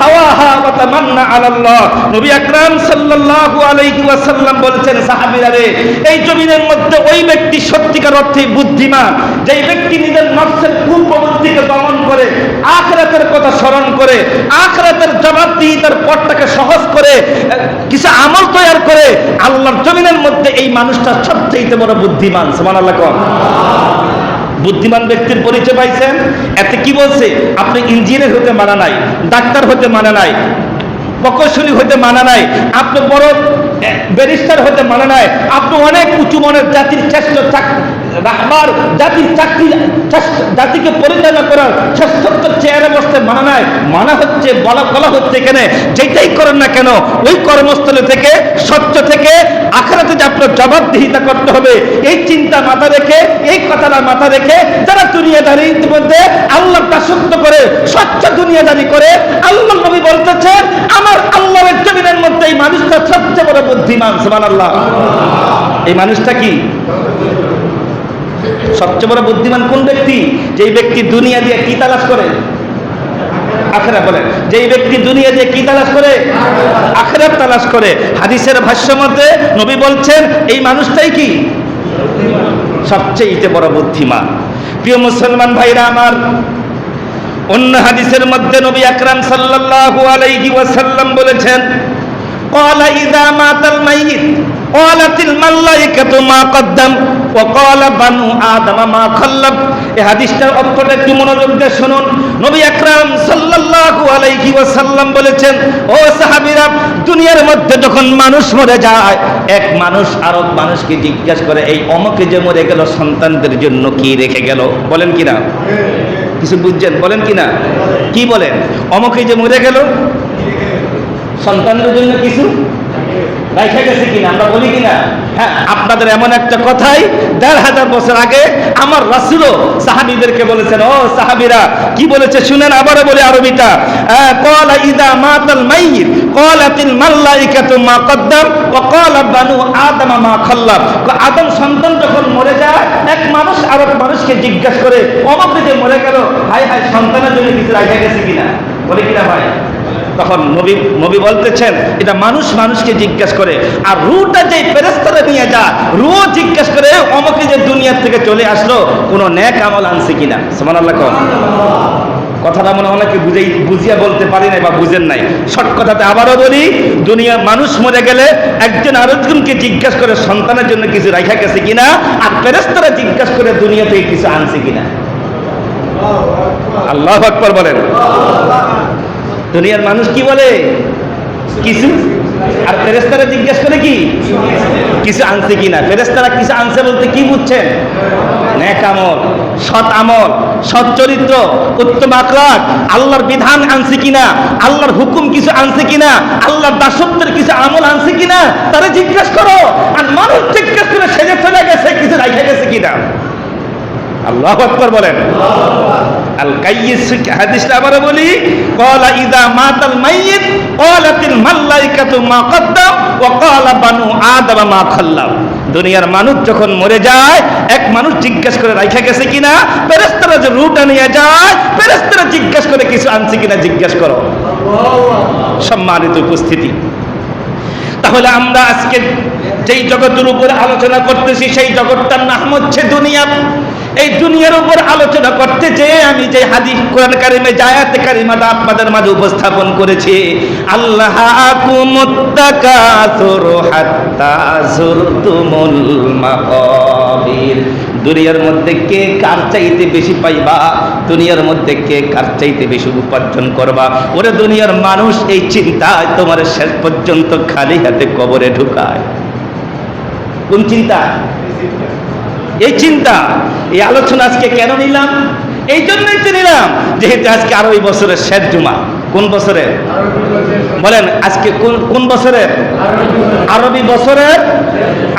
হাওয়াহা ওয়া তামান্না আলাল্লাহ। নবী আকরাম সাল্লাল্লাহু আলাইহি ওয়াসাল্লাম বলেছেন, সাহাবীরা রে, এই জমিনের মধ্যে ওই ব্যক্তি সত্যিকার অর্থে বুদ্ধিমান, যেই ব্যক্তি নিজের নফসের কুপ্রবৃত্তিকে দমন করে, আখিরাতের কথা স্মরণ করে, আখিরাতের জবাবদিহিতার পথটাকে সহজ করে কিছু আমল তৈরি করে, আল্লাহর জমিনের মধ্যে এই মানুষটা সবচেয়ে বড় বুদ্ধিমান। সুবহানাল্লাহ। বুদ্ধিমান ব্যক্তির পরিচয় পাইছেন? এতে কি বলছে? আপনি ইঞ্জিনিয়ার হতে মানা নাই, ডাক্তার হতে মানা নাই, প্রকৌশলী হতে মানা নাই, আপনি বড় ব্যারিস্টার হতে মানা নাই, আপনি অনেক উঁচু মনের জাতির শ্রেষ্ঠ রাহবার জাতিকে পরিচালনা করার শ্রেষ্ঠত্ব চেয়ারে বসতে মানা নাই। মানা হচ্ছে, বলা হচ্ছে এখানে যেটাই করেন না কেন ওই কর্মস্থলে থেকে, স্বচ্ছ থেকে আখিরাতে যে আপনার জবাবদিহিতা করতে হবে, এই চিন্তা মাথা রেখে, এই কথাটা মাথা রেখে যারা দুনিয়াদারি ইতিমধ্যে আল্লাহর দাসত্ব করে, স্বচ্ছ দুনিয়াদারি করে, আল্লাহ নবী বলতেছেন আমার আল্লাহর জমিনের মধ্যে এই মানুষটা সবচেয়ে বড় বুদ্ধিমান। সুবহানাল্লাহ। এই মানুষটা কি সবচেয়ে বড় বুদ্ধিমান? কোন ব্যক্তি? যেই ব্যক্তি দুনিয়া দিয়ে কি তালাশ করে? আখিরাত। বলেন, যেই ব্যক্তি দুনিয়া দিয়ে কি তালাশ করে? আখিরাত তালাশ করে। হাদিসের ভাষ্য মতে নবী বলছেন এই মানুষটাই কি সবচেয়ে বড় বুদ্ধিমান। প্রিয় মুসলমান ভাইরা আমার, অন্য হাদিসের মধ্যে নবী আকরাম সাল্লাল্লাহু আলাইহি ওয়াসাল্লাম বলেছেন, قال إذا مات الميت قالت الملائكة ما قدم وقال بنو آدم ما خلف। এই হাদিসটার অর্থটা একটু মনোযোগ দিয়ে শুনুন। নবী আকরাম সাল্লাল্লাহু আলাইহি ওয়াসাল্লাম বলেছেন, ও সাহাবীরা, দুনিয়ার মধ্যে যখন মানুষ মরে যায়, এক মানুষ আরেক মানুষকে জিজ্ঞাসা করে, এই অমুকে যে মরে গেল সন্তানদের জন্য কি রেখে গেল? বলেন কিনা? কিছু বুঝছেন? বলেন কিনা? কি বলেন? অমুকে যে মরে গেল সন্তানদের জন্য কিছু রাইখা গেছে কিনা? আমরা বলি কিনা? হ্যাঁ, আপনাদের এমন একটা কথাই ১৫০০ বছর আগে আমার রাসূলও সাহাবীদেরকে বলেছেন। ও সাহাবীরা, কি বলেছে শুনেন, আবারও বলে আরবিটা। ক্বালা ইযা মাতাল মাইয়িত ক্বালাতিল মালাইকাতু মা কদ্দাম ওয়া ক্বালা বানু আদম মা খাল্লাফ। আদম সন্তান যখন মরে যায়, এক মানুষ আরেক মানুষকে জিজ্ঞাসা করে, অমুকে যে মরে গেল, হায় হায় সন্তানের জন্য কিছু রাইখা গেছে কিনা? বলে কিনা ভাই? তখন নবী বলতেছেন এটা মানুষ মানুষকে জিজ্ঞাসা করে, আর রূহটা যে ফেরেশতারা নিয়ে যায়, রূহ জিজ্ঞাসা করে অমুকে যে দুনিয়া থেকে চলে আসলো কোনো নেক আমল আনছে কিনা। সুবহানাল্লাহ। কথাটা মনে অনেকে বুঝিয়া বলতে পারি নাই বা বুঝেন নাই। শর্ট কথাতে আবারও বলি, দুনিয়া মানুষ মরে গেলে একজন আরেকজনকে জিজ্ঞাসা করে সন্তানের জন্য কিছু রাখা গেছে কিনা, আর ফেরেশতারা জিজ্ঞাসা করে দুনিয়া থেকে কিছু আনছে কিনা। আল্লাহু আকবার বলেন। দুনিয়ার মানুষ কি বলে? কিছু। আর ফেরেশতারা জিজ্ঞাসা করে কি কিছু আনছে কিনা। ফেরেশতারা কিছু আনছে বলতে কি বুঝছেন? নেক আমল, সৎ আমল, সৎ চরিত্র, উত্তম আখলাক, আল্লাহর বিধান আনছে কিনা, আল্লাহর হুকুম কিছু আনছে কিনা, আল্লাহর দাসত্বের কিছু আমল আনছে কিনা, তারা জিজ্ঞাসা করো। আর মানুষ জিজ্ঞাসা করে সেজে চলে গেছে কিছু রাইখা গেছে কিনা। আল্লাহু আকবার বলেন। আল কাইয়িস হাদিসটা আবারও বলি, ক্বালা ইযা মাতাল মাইয়িত ক্বালাতিল মালাইকাতু মা কদ্দাম ওয়া ক্বালা বানু আদম মা খাল্লাফ। দুনিয়ার মানুষ যখন মরে যায়, এক মানুষ জিজ্ঞাসা করে রাইখা গেছে কিনা, ফেরেশতারা যে রূহটা নিয়ে যায়, ফেরেশতারা জিজ্ঞাসা করে কিছু আনছে কিনা জিজ্ঞাসা করো। সম্মানিত উপস্থিতি, তাহলে আমরা আজকে যেই জগতের উপর আলোচনা করতেছি সেই জগৎটার নাম হচ্ছে দুনিয়া। এই দুনিয়ার উপর আলোচনা করতে যে আমি যে হাদিস কোরআন কারিমে যে আয়াতে কারিমাটা আপনাদের মাঝে উপস্থাপন করেছি, আল্লাহাকুমুত তাকাসুর হাত্তা যুরতুমুল মাকাবির। দুনিয়ার মধ্যে কে কার চাইতে বেশি পাইবা, দুনিয়ার মধ্যে কে কার চাইতে বেশি উপার্জন করবা, ওরে দুনিয়ার মানুষ এই চিন্তায় তোমার শেষ পর্যন্ত খালি হাতে কবরে ঢুকায়। কোন চিন্তা? এই চিন্তা। এই আলোচনা আজকে কেন নিলাম? এই জন্যই তো নিলাম যেহেতু আজকে আরবি বছরের শেষ জুমা। কোন বছরের বলেন? আজকে কোন বছরের? আরবি বছরের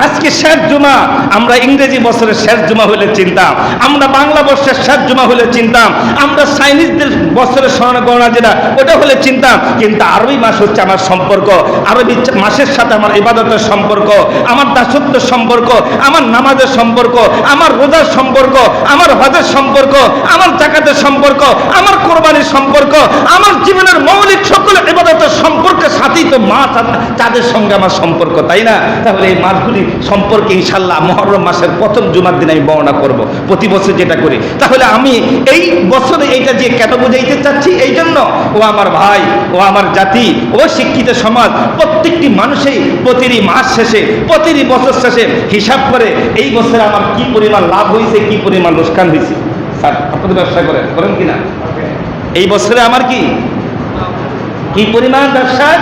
আজকে শেষ জুমা। আমরা ইংরেজি বছরের শেষ জুমা হলে চিনতাম, আমরা বাংলা বর্ষের শেষ জুমা হলে চিনতাম, আমরা চাইনিজদের বছরের গণনা যেটা ওটা হলে চিনতাম, কিন্তু আরবি মাস হচ্ছে আমার সম্পর্ক। আরবি মাসের সাথে আমার ইবাদতের সম্পর্ক, আমার দাসত্বের সম্পর্ক, আমার নামাজের সম্পর্ক, আমার রোজার সম্পর্ক, আমার হজের সম্পর্ক, আমার যাকাতের সম্পর্ক, আমার কোরবানির সম্পর্ক, আমার জীবনের মৌলিক তো মাছ আর চাঁদের সঙ্গে আমার সম্পর্ক, তাই না? তাহলে এই মাছগুলি সম্পর্কে ইনশাল্লাহ মুহররম মাসের প্রথম জুমার দিন আমি বর্ণনা করব, প্রতি বছর যেটা করি। তাহলে আমি এই বছরে এইটা যে কেন বুঝাইতে চাচ্ছি, এই জন্য ও আমার ভাই, ও আমার জাতি, ও শিক্ষিত সমাজ, প্রত্যেকটি মানুষই প্রতিটি মাস শেষে, প্রতিটি বছর শেষে হিসাব করে এই বছরে আমার কি পরিমাণ লাভ হয়েছে, কি পরিমাণ লোকসান হয়েছে। স্যার, আপনাদের ব্যবসা করেন কিনা? এই বছরে আমার কি পরিমাণ ব্যবসায়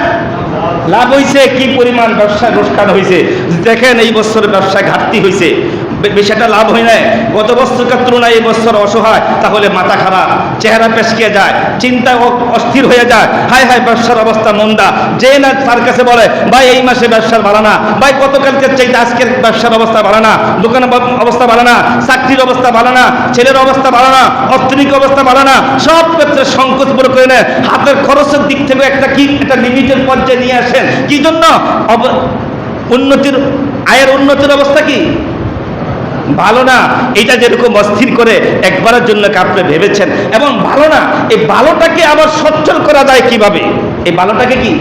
লাভ হয়েছে, কি পরিমাণ ব্যবসায় লোকসান হয়েছে। দেখেন এই বছর ব্যবসায় ঘাটতি হয়েছে, বেশি একটা লাভ হয় নাই গত বছরকার তুলনায় এই বছর অসহায়, তাহলে মাথা খারাপ, চেহারা পেশকে যায়, চিন্তা অস্থির হয়ে যায়, হায় হায় ব্যবসার অবস্থা মন্দা। যে না তার কাছে বলে ভাই এই মাসে ব্যবসার ভালো না, ভাই গতকালকে চাইতে আজকের ব্যবসার অবস্থা ভালো না, দোকানের অবস্থা ভালো না, চাকরির অবস্থা ভালো না, ছেলের অবস্থা ভালো না, অর্থনৈতিক অবস্থা ভালো না, সব ক্ষেত্রে সংকোচ বড় করে নেয়। হাতের খরচের দিক থেকে একটা লিমিটের পর্যায়ে নিয়ে আসেন। কি জন্য? আয়ের উন্নতির অবস্থা কি ভালো না। এটা যেরকম অস্থির করে একবারের জন্য আপনি ভেবেছেন, এবং ভালো না, এই ভালোটাকে আবার সচ্ছল করা যায় কিভাবে, এই ভালোটাকে কি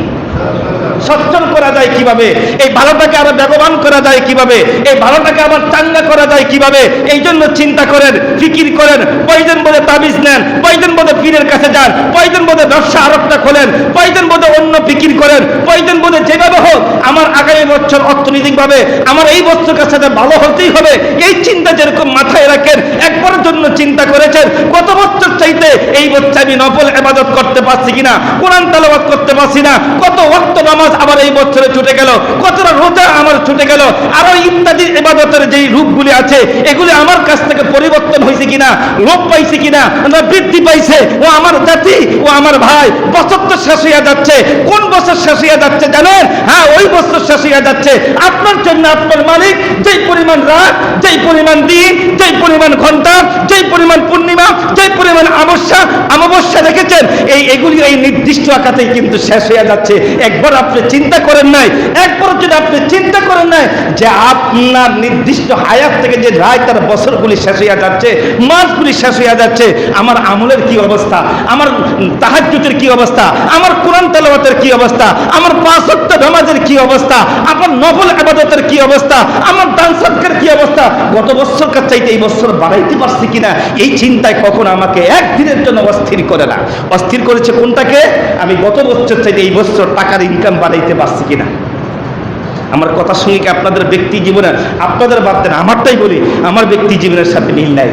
সচ্ছল করা যায় কিভাবে, এই ভালোটাকে আবার বেগবান করা যায় কিভাবে, এই ভালোটাকে আবার চাঙ্গা করা যায় কিভাবে, এই জন্য চিন্তা করেন, ফিকির করেন। প্রয়োজন বোধে তাবিজ নেন, প্রয়োজন বোধে পীরের কাছে যান, প্রয়োজন বোধে ব্যবসা আরবটা খোলেন, প্রয়োজন বোধে অন্য ফিকির করেন, প্রয়োজন বোধে যেভাবে হোক আমার আগামী বছর অর্থনৈতিকভাবে আমার এই বছরের সাথে ভালো হতেই হবে, এই চিন্তা যেরকম মাথায় রাখেন। একবারের জন্য চিন্তা করেছেন গত বছর চাইতে এই বছর আমি নফল ইবাদত করতে পারছি কিনা, কোরআন তেলাওয়াত করতে পারছি না, কত ওয়াক্ত নামাজ আবার এই বছরে ছুটে গেল, কতটা রোজা আমার ছুটে গেল, আরো ইত্যাদি ইবাদতের যেই রূপগুলি আছে এগুলি আমার কাছ থেকে পরিবর্তন হয়েছে কিনা, লোপ পাইছে কিনা, না বৃদ্ধি পাইছে। ও আমার জাতি, ও আমার ভাই, বছর তো শেষ হইয়া যাচ্ছে। কোন বছর শেষ হইয়া যাচ্ছে জানেন? হ্যাঁ, ওই বছর শেষ হইয়া যাচ্ছে আপনার জন্য আপনার মালিক যেই পরিমাণ রাত, যেই পরিমাণ দিন, যেই পরিমাণ ঘন্টা, যেই পরিমাণ পূর্ণিমা, যেই পরিমাণ অমাবস্যা রেখেছেন, এগুলি এই নির্দিষ্ট আকারেই কিন্তু শেষ হইয়া যাচ্ছে। একবার আপনি চিন্তা করেন নাই, একবার যদি আপনি চিন্তা করেন নাই যে আপনার নির্দিষ্ট হায়াত থেকে যে রায় তার বছরগুলি শেষ হইয়া যাচ্ছে, মাসগুলি শেষ হইয়া যাচ্ছে, আমার আমলের কি অবস্থা, আমার তাহাজ্জুদের কি অবস্থা, আমার কোরআন তেলাওয়াতের কি অবস্থা, আমার পাঁচ ওয়াক্ত নামাজের কি অবস্থা, আমার নফল ইবাদতের কি অবস্থা, আমার দান সদকার কি অবস্থা, গত বছরকার চাইতে এই বছর বাড়াইতে পারছি কিনা, এই চিন্তায় কখন আমাকে একদিনের জন্য অস্থির করে না। অস্থির করেছে কোনটাকে? আমি গত বছর চাইতে এই বছর টাকার ইনকাম বাড়াইতে পারছি কিনা। আমার কথার সঙ্গে কি আপনাদের ব্যক্তি জীবনে, আপনাদের বাদ দেন, আমারটাই বলি, আমার ব্যক্তি জীবনের সাথে মিল নাই।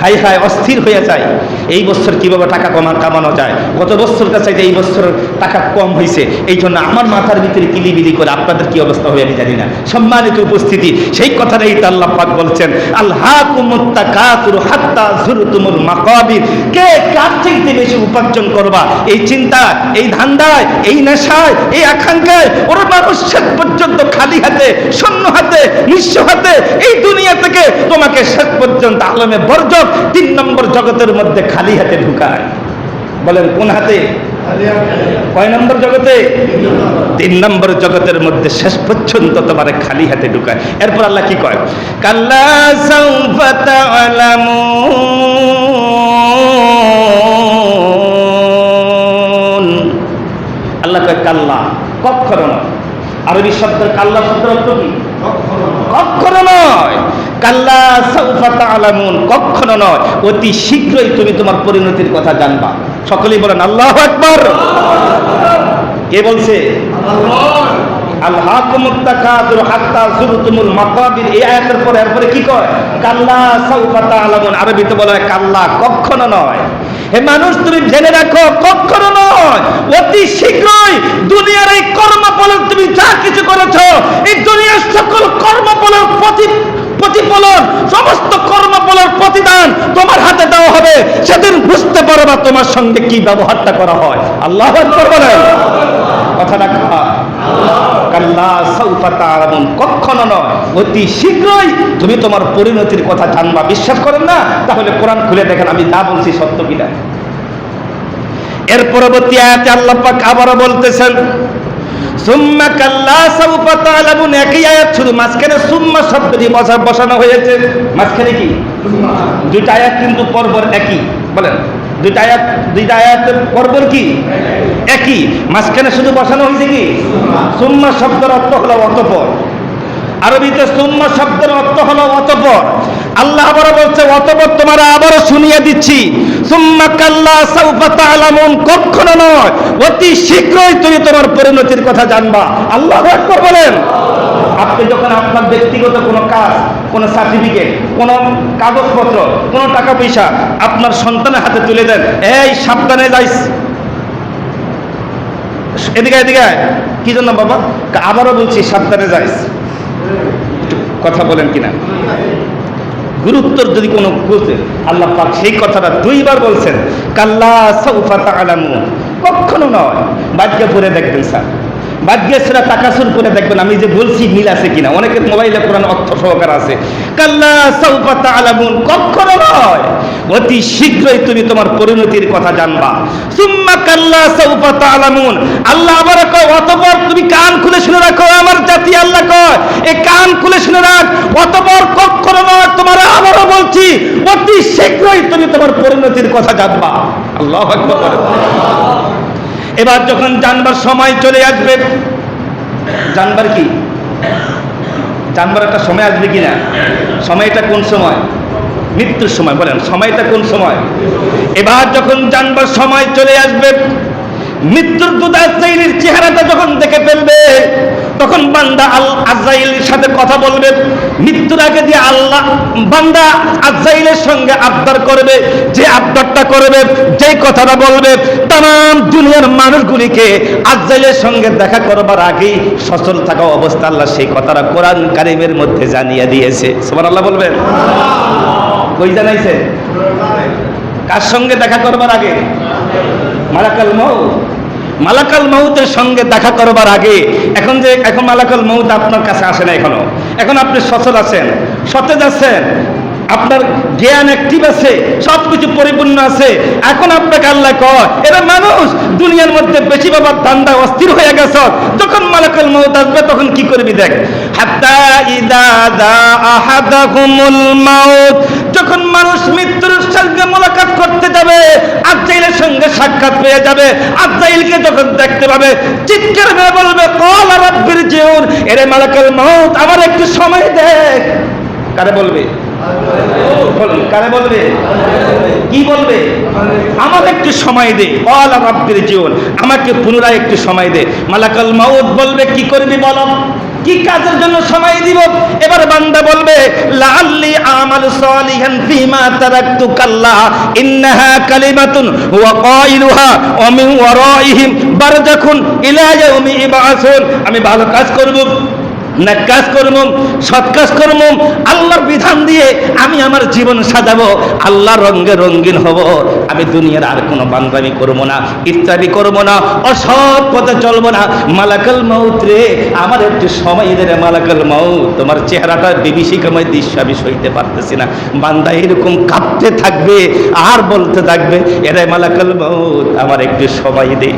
হাই হাই অস্থির হয়ে যায় এই বছর কিভাবে টাকা কামানো যায়। গত বছর কাছে এই বছর টাকা কম হয়েছে, এই জন্য আমার মাথার ভিতরে কিলিবিলি করে। আপনাদের কি অবস্থা হবে আমি জানি না। সম্মানিত উপস্থিতি, সেই কথাটাই তো আল্লাহ পাক বলছেন, আল্লাকুমুত তাকাতুর হাত্তা যুরতুমুল মাকাবির। কে কার চাইতে বেশি উপার্জন করবা, এই চিন্তা, এই ধান্দায়, এই নেশায়, এই আকাঙ্ক্ষায় ওরা মানুষ শেষ পর্যন্ত খালি হাতে, শূন্য হাতে, নিঃস্ব হাতে এই দুনিয়া থেকে তোমাকে শেষ পর্যন্ত আলমে বর্জক 3 নম্বর জগতের মধ্যে খালি হাতে ঢুকায়। বলেন কোন হাতে? কয় নম্বর জগতে? 3 নম্বর জগতের মধ্যে শেষ পর্যন্ত তোমার খালি হাতে ঢুকায়। এরপর আল্লাহ কি কয়? কাল্লা সাউফা তা'লামুন। আল্লাহ কয় কাল্লা, কখনো নয়। আরবি শব্দের কাল্লা শব্দের অর্থ কি? কখনো নয়। কাল্লা সাউফা তা'লামুন, কখনো নয়, অতি শীঘ্রই তুমি তোমার পরিণতির কথা জানবা। সকলেই বলেন আল্লাহু আকবার। কে বলছে? আল্লাকুমুত তাকাতুর হাত্তা যুরতুমুল মাকাবির। এই আয়াতের পরে এরপরে কি কয়? কাল্লা সাউফা তা'লামুন। আরবিতে বলা হয় কাল্লা, কখনো নয়। হে মানুষ, তুমি জেনে রাখো, কখনো নয়, অতি শীঘ্রই দুনিয়ার এই কর্মফলের তুমি যা কিছু করেছো, এই দুনিয়ার সকল কর্মফলের প্রতিফলন, সমস্ত কর্মফলের প্রতিদান তোমার হাতে দেওয়া হবে। সেদিন বুঝতে পারবা তোমার সঙ্গে কি ব্যবহারটা করা হয়। আল্লাহু আকবার বলেন। কথাটা কাল্লা সাউফা তা'লামুন, কখনো নয়, অতি শীঘ্রই তুমি তোমার পরিণতির কথা জানবা। বিশ্বাস করেন না? তাহলে কোরআন খুলে দেখেন আমি যা বলছি সত্য কিনা। এর পরবর্তী আয়াতে আল্লাহ পাক আবারও বলতেছেন, সুম্মা কাল্লা সাউফা তা'লামুন। একই আয়াত, শুধু মাঝখানে সুম্মা শব্দটি বসানো হয়েছে। মাঝখানে কি? দুইটা আয়াত কিন্তু পরপর একই। বলেন দুইটা আয়াতের পরপর কি? একই, মাঝখানে শুধু বসানো হয়েছে কি সুম্মা শব্দের অর্থ হলো অতঃপর। আরবিতে সুম্মা শব্দের অর্থ হলো অতঃপর। আল্লাহ আবারও বলছে অতঃপর তোমারা আবারও শুনিয়ে দিচ্ছি, সুম্মা কাল্লা সাউফা তা'লামুন, কখনো নয় অতি শীঘ্রই তুমি তোমার পরিণতির কথা জানবা। আল্লাহু আকবার বলেন। আপনি যখন আপনার ব্যক্তিগত কোনো কাজ, কোনো সার্টিফিকেট, কোনো কাগজপত্র, কোনো টাকা পয়সা আপনার সন্তানের হাতে তুলে দেন, এই সাবধানে যাইস, এদিকে এদিকে, কি জন্য বাবা? আবারও বলছি সাবধানে যাইস। কথা বলেন কিনা? গুরুত্বর যদি কোনো বুঝে, আল্লাহ পাক সেই কথাটা দুইবার বলছেন, কাল্লা সাউফা তা'লামুন, কখনো নয়। ভাগ্যে পড়ে দেখবেন স্যার, ভাগ্যে সেরা তাকাসুর করে দেখবেন আমি যে বলছি মিল আছে কিনা। অনেকের মোবাইলে কোরআন অর্থ সহকার আছে। কাল্লা সাউফা তা'লামুন, কখনো নয় অতি শীঘ্রই তুমি তোমার পরিণতির কথা জানবা। সুম্মা কাল্লা সাউফা তা'লামুন, আল্লাহ আবার কয় অতঃপর তুমি কান খুলে শুনে রাখো আমার জাতি। আল্লাহ কয় এই কান খুলে শুনে রাখ, অতঃপর কখনো নয়, তোমার আবারও বলছি অতি শীঘ্রই তুমি তোমার পরিণতির কথা জানবা। আল্লাহু আকবার। এবার যখন জানবার সময় চলে আসবে, জানবার কি জানবার একটা সময় আসবে কিনা? সময়টা কোন সময়? মৃত্যুর সময়। বলেন সময়টা কোন সময়? এবার যখন জানবার সময় চলে আসবে, মৃত্যুর দূত আজরাইলের চেহারাটা যখন দেখে ফেলবে, তখন বান্দা আজরাইলের সাথে কথা বলবে। মৃত্যুর আগে দিয়ে আল্লাহ বান্দা আজরাইলের সঙ্গে আবদার করবে, যে আবদারটা করবে, যেই কথাটা বলবে, তাম দুনিয়ার মানুষগুলিকে আজরাইলের সঙ্গে দেখা করবার আগেই সচল থাকা অবস্থা আল্লাহ সেই কথাটা কোরআন কারীমের মধ্যে জানিয়ে দিয়েছে। সুবহানাল্লাহ বলবেন। কই জানাইছে? কার সঙ্গে দেখা করবার আগে? মালাকাল মউত। মালাকাল মউতের সঙ্গে দেখা করবার আগে, এখন মালাকাল মউত আপনার কাছে আসে না এখনো। এখন আপনি সচল আছেন, সতেজ আছেন, আপনার জ্ঞান অ্যাক্টিভ আছে, সবকিছু পরিপূর্ণ আছে। এখন আপনাকে আল্লাহ কয় এরা মানুষ দুনিয়ার মধ্যে বেশি বাবার ধান্দা অস্থির হয়ে গেছ, যখন মালাকুল মউত আসবে তখন কি করবি দেখ। হাত্তা ইদা দা আহাদাহুমুল মাউত, যখন মানুষ মৃত্যুর সঙ্গে মোলাকাত করতে যাবে, আজরাইলের সঙ্গে সাক্ষাৎ পেয়ে যাবে, আজরাইলকে যখন দেখতে পাবে চিৎকার করে বলবে ক্বালা রাব্বির জিউন, এরে মালাকুল মউত আমার একটু সময় দে। কারে বলবে? কারে বলবে? কি বলবে? আমার একটু সময় দে। ক্বালা রাব্বির জিউন, আমাকে পুনরায় একটু সময় দে। মালাকুল মউত বলবে কি করবি বলো, কি কাজের জন্য সময় দিব? এবার বান্দা বলবে লাআল্লি আমালু সালিহান ফিমা তারাকতু, কাল্লা ইন্নাহা কালিমাতুন ওয়া কাইলুহা ওয়া মিন ওয়ারাইহিম বারযাখুন ইলা ইয়াউমি ইবআসুন। আমি ভালো কাজ করব, নেক কাজ করব, সৎ কাজ করব, আল্লাহর বিধান দিয়ে আমি আমার জীবন সাজাবো, আল্লাহর রঙে রঙিন হব। আমি দুনিয়ার আর কোনো বান্দামি করব না, ইফতারি করব না, অসৎ পথে চলবো না। মালাকুল মউত রে আমার একটু সময় দে রে মালাকুল মউত, তোমার চেহারাটা বিভীষিকাময় দৃশ্য আমি সইতে পারতেছি না। বান্দা এরকম কাঁপতে থাকবে আর বলতে থাকবে এরে মালাকুল মউত আমার একটু সময় দে,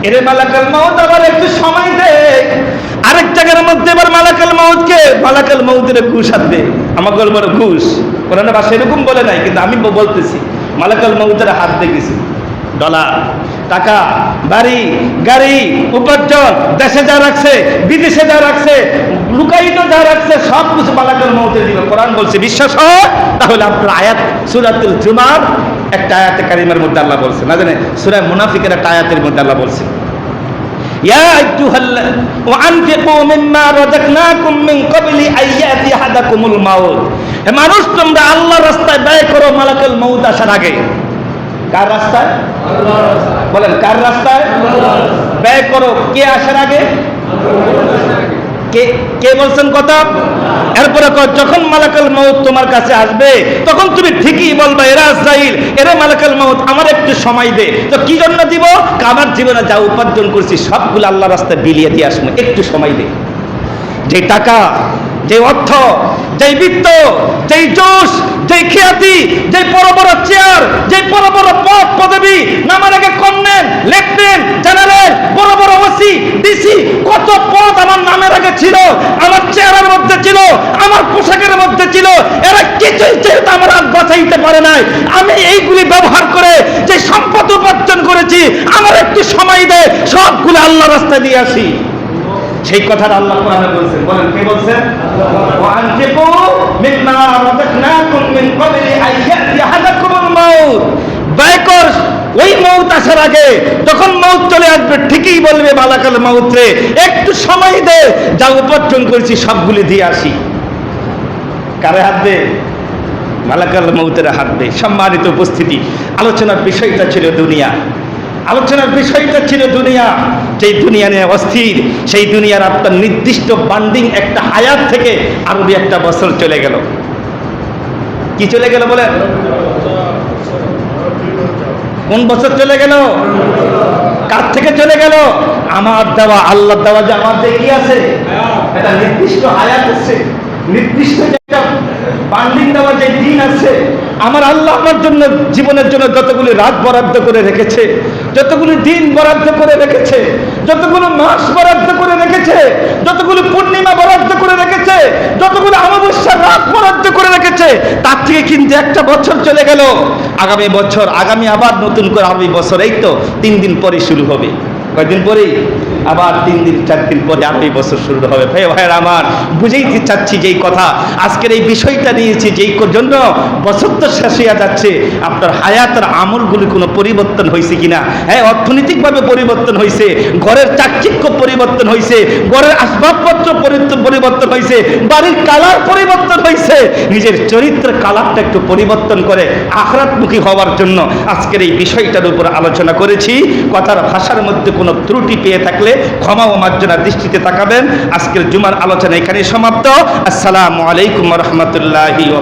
এরে মালাকুল মউত আমার একটু সময় দে। আরেক জায়গার মধ্যে এবার মালাকুল মউতের ঘুষ হাতে, আমাকে বলবো ঘুষ, কোরআনে ভাষা এরকম বলে নাই, কিন্তু আমি বলতেছি মালাকুল মউতের হাত দেখেছি। ডলার, টাকা, বাড়ি, গাড়ি, উপার্জন, দেশে যা রাখছে, বিদেশে যা রাখছে, লুকায়িত যা রাখছে, সব কিছু মালাকুল মউতে দিবে। কোরআন বলছে বিশ্বাস হয় তাহলে আপনার আয়াত সূরাতুল জুমার একটা আয়াতে কারিমার মধ্যে আল্লাহ বলছে, না জানে সূরা মুনাফিকের একটা আয়াতের মধ্যে আল্লাহ বলছে ইয়া আইয়ুহাল্লাযীনা ওয়া আনফিকু মিম্মা রাযাকনাকুম মিন ক্বাবলি আইয়াতি আহাদাকুমুল মাউত। হে মানুষ তোমরা আল্লাহর রাস্তায় ব্যয় করো মালাকুল মউত আসার আগে। কার রাস্তায়? আল্লাহর রাস্তায়। বলেন কার রাস্তায়? আল্লাহর রাস্তায় ব্যয় করো। কে আসার আগে? কে বলছেন কথা? এরপরে যখন মালাকুল মউত তোমার কাছে আসবে তখন তুমি ঠিকই বলবা এরা আজরাইল, এরা মালাকুল মউত আমার একটু সময় দে। তো কি জন্য দিব? আমার জীবনে যা উপার্জন করছি সবগুলো আল্লাহর রাস্তায় বিলিয়ে দিয়ে আসবো, একটু সময় দে। যে টাকা, যে অর্থ, যে বিত্ত, যে জোশ, যে খ্যাতি, যে বড় বড় চেয়ার, যে বড় বড় পদ পদবি, নামার আগে কর্নেল, লেফটেন্যান্ট, জেনারেল, বড় বড় ওসি, ডিসি, কত পদ আমার নামের আগে ছিল, আমার চেয়ারের মধ্যে ছিল, আমার পোশাকের মধ্যে ছিল, এরা কিছুই যেহেতু আমার আর বাঁচাইতে পারে নাই। আমি এইগুলি ব্যবহার করে যে সম্পদ উপার্জন করেছি, আমার একটু সময় দে, সবগুলো আল্লাহ রাস্তায় দিয়ে আসি। সেই কথাটা আল্লাহ কোরআনে বলছেন। বলেন কে বলছেন? ওয়ানফিকু মিম্মা রাযাকনাকুম মিন ক্বাবলি আন ইয়াতি আহাদাকুমুল মাউত। ব্যয় কর ওই মউত আসার আগে, যখন মউত চলে আসবে ঠিকই বলবে মালাকুল মাউত রে একটু সময় দে, যা উপার্জন করেছি সবগুলি দিয়ে আসি। কারে হাত দে? মালাকুল মাউতের হাত দে। সম্মানিত উপস্থিতি, আলোচনার বিষয়টা ছিল দুনিয়া। আলোচনার বিষয়টা ছিল দুনিয়া। যেই দুনিয়া নিয়ে অস্থির, সেই দুনিয়ার আপনার নির্দিষ্ট বান্ডিং একটা হায়াত থেকে আরো একটা বছর চলে গেল। কি চলে গেল বলেন? কোন বছর চলে গেল? কার থেকে চলে গেল? আমার দেওয়া, আল্লাহ দেওয়া যে আমার যে কি আছে, এটা নির্দিষ্ট হায়াত আছে, নির্দিষ্ট একটা বান্ডিং দেওয়া যে দিন আছে। আমার আল্লাহ আমার জন্য জীবনের জন্য যতগুলি রাত বরাদ্দ করে রেখেছে, যতগুলি দিন বরাদ্দ করে রেখেছে, যতগুলো মাস বরাদ্দ করে রেখেছে, যতগুলো পূর্ণিমা বরাদ্দ করে রেখেছে, যতগুলো অমাবস্যার রাত বরাদ্দ করে রেখেছে, তার থেকে কিন্তু একটা বছর চলে গেল। আগামী বছর, আগামী আবার নতুন করে আগামী বছর এই তো 3 দিন পরে শুরু হবে। কয়েকদিন পরেই আবার 3 দিন 4 দিন পরে আগামী বছর শুরু হবে। ভাইয়ের আমার, বুঝাইতে চাচ্ছি যেই কথা, আজকের এই বিষয়টা নিয়েছি যেই জন্য বছর তো শেষ হইয়া যাচ্ছে, আপনার হায়াতের আমলগুলি কোনো পরিবর্তন হয়েছে কিনা? হ্যাঁ, অর্থনৈতিকভাবে পরিবর্তন হয়েছে, ঘরের চাকচিক্য পরিবর্তন হয়েছে, ঘরের আসবাবপত্র পরিবর্তন হয়েছে, বাড়ির কালার পরিবর্তন হয়েছে। নিজের চরিত্রের কালারটা একটু পরিবর্তন করে আখিরাতমুখী হওয়ার জন্য আজকের এই বিষয়টার উপর আলোচনা করেছি। কথার ভাষার মধ্যে কোনো ত্রুটি পেয়ে থাকলে ক্ষমা ও মার্জনার দৃষ্টিতে তাকাবেন। আজকের জুমার আলোচনা এখানেই সমাপ্ত। আসসালামু আলাইকুম ওয়া রাহমাতুল্লাহি।